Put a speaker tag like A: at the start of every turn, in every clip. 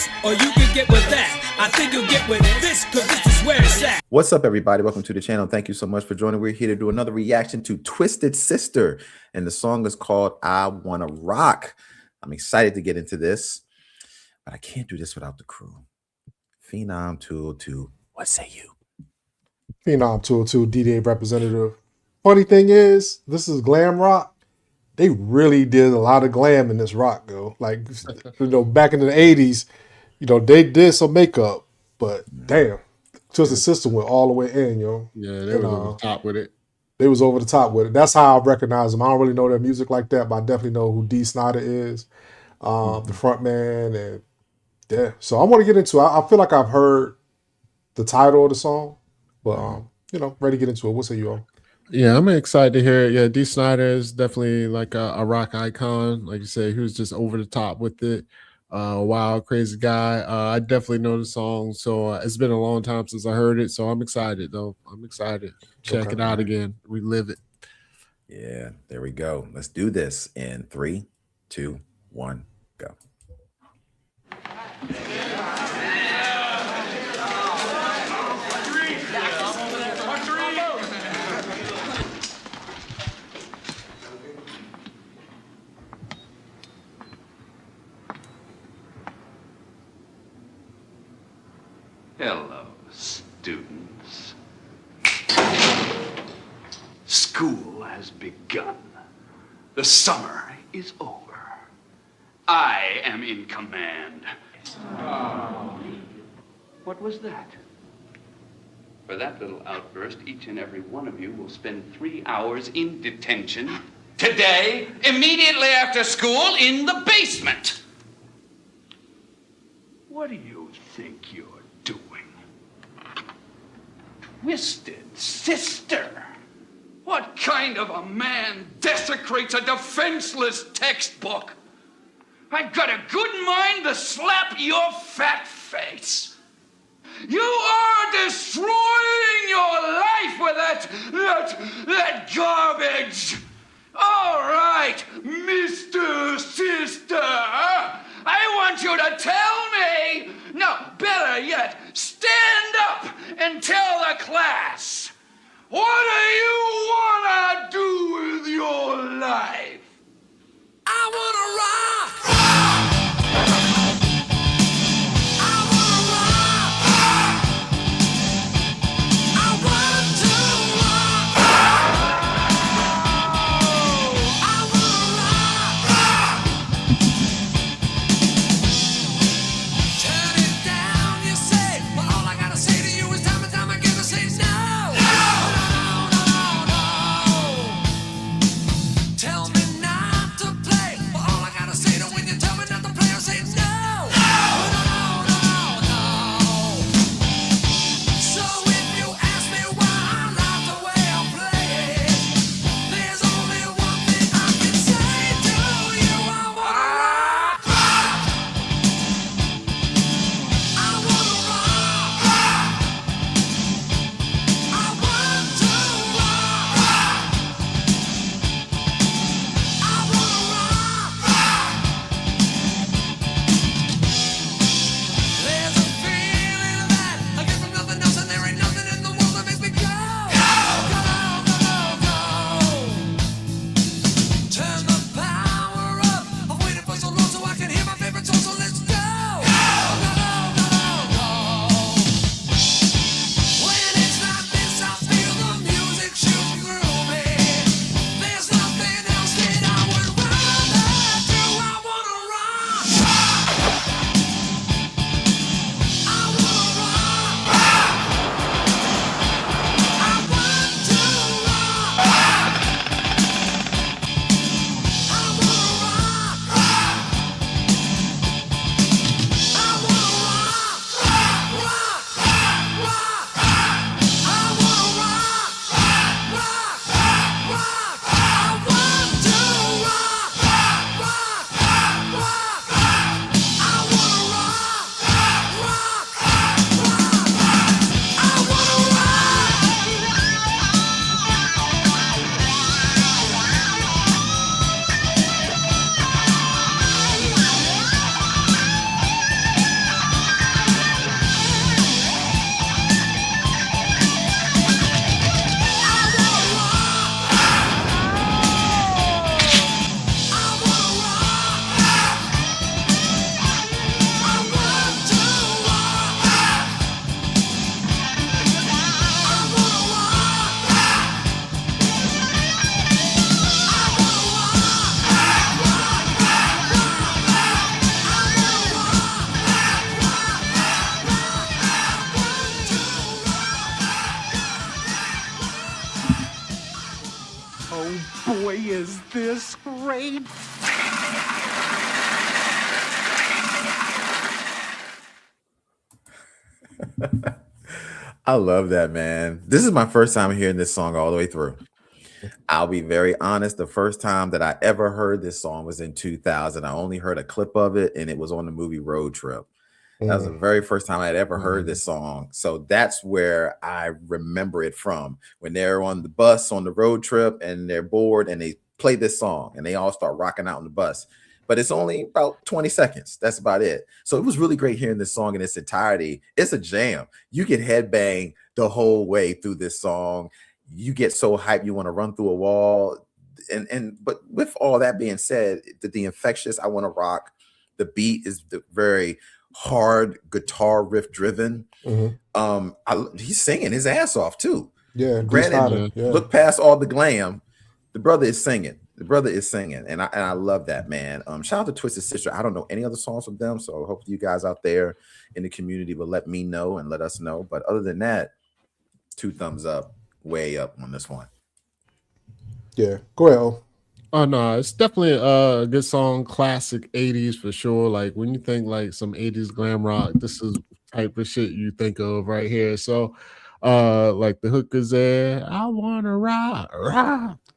A: this, or you can get with that. I think you'll get with this, because this is where it's at.
B: What's up, everybody? Welcome to the channel. Thank you so much for joining. We're here to do another reaction to Twisted Sister, and the song is called I Wanna Rock. I'm excited to get into this, but I can't do this without the crew. Phenom 202, what say you?
C: Phenom 202, DDA representative. Funny thing is, this is glam rock. They really did a lot of glam in this rock, though. Like, back in the 80s, they did some makeup, but damn, Twisted Sister went all the way in,
D: Yeah, they was over the top with it.
C: They was over the top with it. That's how I recognize them. I don't really know their music like that, but I definitely know who Dee Snider is, the front man, and yeah. So I want to get into it. I feel like I've heard the title of the song, but ready to get into it. What say you all?
D: Yeah, I'm excited to hear it. Yeah, Dee Snider is definitely like a rock icon. Like you say, he was just over the top with it. Wild, crazy guy. I definitely know the song, so it's been a long time since I heard it. So I'm excited, though. I'm excited. Check it out again. Relive it.
B: Yeah, there we go. Let's do this in 3, 2, 1, go.
E: Hello, students. School has begun. The summer is over. I am in command. What was that? For that little outburst, each and every one of you will spend 3 hours in detention today, immediately after school, in the basement. What do you think you're doing? Twisted Sister? What kind of a man desecrates a defenseless textbook? I've got a good mind to slap your fat face. You are destroying your life with that garbage. All right, Mr. Sister, I want you to tell me, no, better yet, stand up and tell the class, what do you want to do with your life?
A: I wanna rock!
B: I love that, man. This is my first time hearing this song all the way through. I'll be very honest. The first time that I ever heard this song was in 2000. I only heard a clip of it, and it was on the movie Road Trip. That was the very first time I'd ever heard this song. So that's where I remember it from. When they're on the bus on the road trip and they're bored and they play this song and they all start rocking out on the bus. But it's only about 20 seconds. That's about it. So it was really great hearing this song in its entirety. It's a jam. You can headbang the whole way through this song. You get so hyped you want to run through a wall. But with all that being said, the infectious I Want to Rock, the beat is very hard guitar riff driven. He's singing his ass off too.
C: Yeah,
B: granted, look past all the glam. The brother is singing. And I love that, man. Shout out to Twisted Sister. I don't know any other songs from them, so hopefully you guys out there in the community will let me know and let us know. But other than that, 2 thumbs up, way up on this one.
C: Yeah, go ahead.
D: Oh no, it's definitely a good song, classic 80s for sure. Like when you think like some 80s glam rock, this is type of shit you think of right here. So like the hook is there, I wanna rock,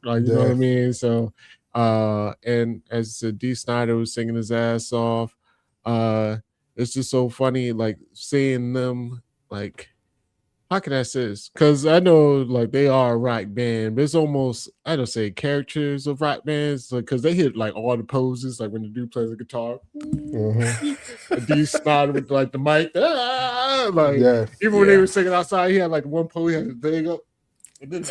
D: like you know what I mean? So and as Dee Snider was singing his ass off, it's just so funny like seeing them like, how can I say this? Because I know like they are a rock band, but it's almost, I don't say caricatures of rock bands, because they hit like all the poses, like when the dude plays the guitar, Dee Snider with like the mic, even when they were singing outside, he had like one pose, he had his leg up, and then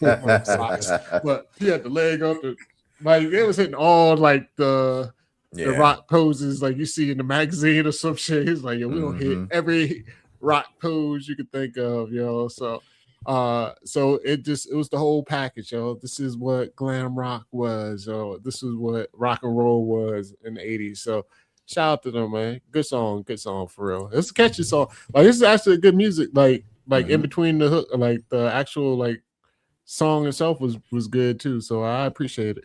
D: but he had the leg up, and, like they was hitting all like the rock poses like you see in the magazine or some shit. He's like, yo, we don't hit every rock pose you could think of, yo. So it was the whole package, yo. This is what glam rock was, yo. This is what rock and roll was in the 80s. So shout out to them, man. Good song for real. It's a catchy song. Like this is actually good music. Like in between the hook, like the actual like song itself was good too. So I appreciate it.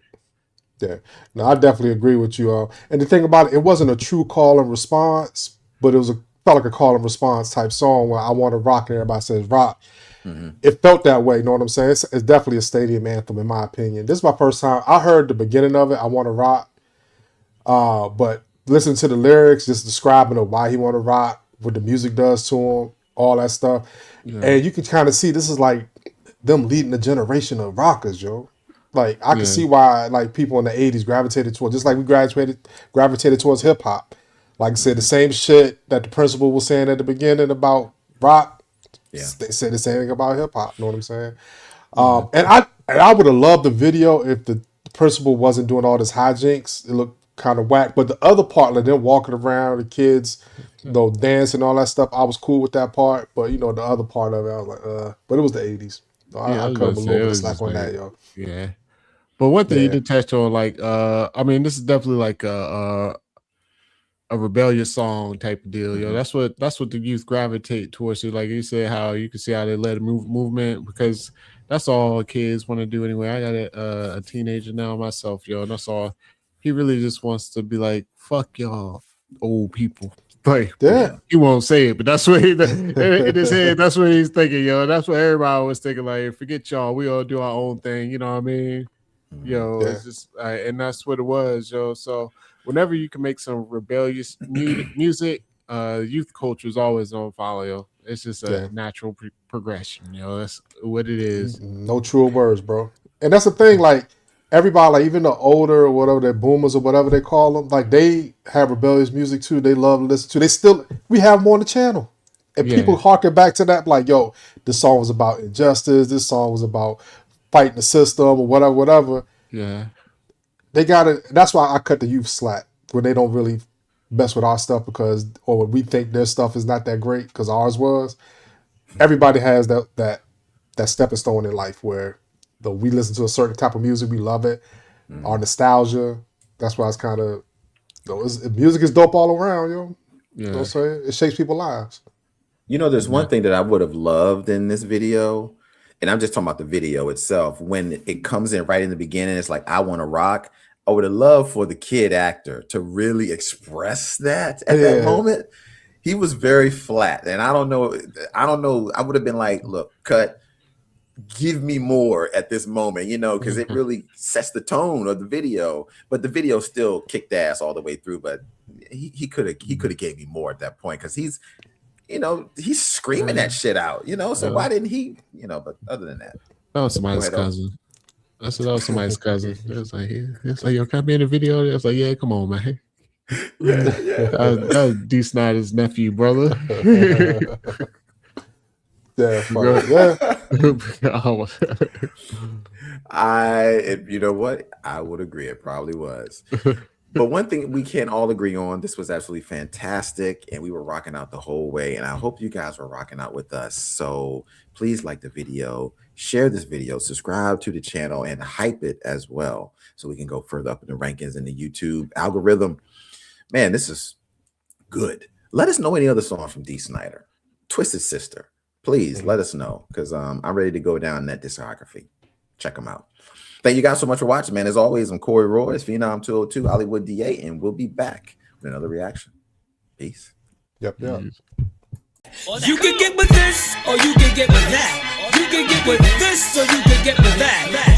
C: Yeah, no, I definitely agree with you all. And the thing about it wasn't a true call and response, but it felt like a call and response type song where I want to rock and everybody says rock. It felt that way, you know what I'm saying? It's definitely a stadium anthem in my opinion. This is my first time. I heard the beginning of it, I want to rock. But listen to the lyrics, just describing why he want to rock, what the music does to him, all that stuff. And you can kind of see this is like them leading a generation of rockers, yo. Like I can see why like people in the 80s gravitated towards, just like we gravitated towards hip hop. Like I said, the same shit that the principal was saying at the beginning about rock, they said the same thing about hip hop. You know what I'm saying? And I would have loved the video if the principal wasn't doing all this hijinks. It looked kind of whack. But the other part, like them walking around, the kids, dancing, all that stuff, I was cool with that part. But the other part of it, I was like, but it was the 80s. So I cut a little bit of slack on that, yo.
D: Yeah. But one thing you did touch on, like, I mean, this is definitely like a rebellious song type of deal, yo. That's what the youth gravitate towards. Like you said, how you can see how they led a movement, because that's all kids want to do anyway. I got a teenager now myself, yo, and that's all. He really just wants to be like, fuck y'all old people. Like, he won't say it, but that's what in his head, that's what he's thinking, yo. That's what everybody was thinking, like, forget y'all, we all do our own thing, you know what I mean? Yo, it's just, and that's what it was, yo. So whenever you can make some rebellious music, youth culture is always on follow, yo. It's just a natural progression, yo. That's what it is.
C: No truer words, bro. And that's the thing, like, everybody, like even the older or whatever, the boomers or whatever they call them, like they have rebellious music too. They love to listen to. We have them on the channel. And people harken back to that, like, yo, this song was about injustice. This song was about fighting the system or whatever.
D: Yeah.
C: They got it. That's why I cut the youth slack when they don't really mess with our stuff or when we think their stuff is not that great because ours was. Everybody has that stepping stone in life where we listen to a certain type of music, we love it. Our nostalgia. That's why it's kind of, music is dope all around, yo. You know what I'm saying? It shapes people's lives.
B: There's one thing that I would have loved in this video and I'm just talking about the video itself, when it comes in right in the beginning, it's like, I want to rock. I would have loved for the kid actor to really express that at that moment. He was very flat. And I don't know. I would have been like, look, cut, give me more at this moment, you know, because it really sets the tone of the video. But the video still kicked ass all the way through. But he could have gave me more at that point, because he's, you know, he's screaming that shit out, you know. So why didn't he, you know? But other than that,
D: that was somebody's cousin. I said that was somebody's cousin. It was like, yo, can I be in the video? It was like, yeah, come on, man. That was Dee Snider's nephew, brother.
C: Yeah, funny.
B: You know what? I would agree. It probably was. But one thing we can all agree on, this was absolutely fantastic, and we were rocking out the whole way, and I hope you guys were rocking out with us. So please like the video, share this video, subscribe to the channel, and hype it as well, so we can go further up in the rankings in the YouTube algorithm. Man, this is good. Let us know any other songs from Dee Snider. Twisted Sister. Please let us know, because I'm ready to go down that discography. Check them out. Thank you guys so much for watching, man. As always, I'm Corey Royce, Phenom 202, Hollywood DA, and we'll be back with another reaction. Peace.
C: Yep.
A: You can get with this, or you can get with that. You can get with this, or you can get with that.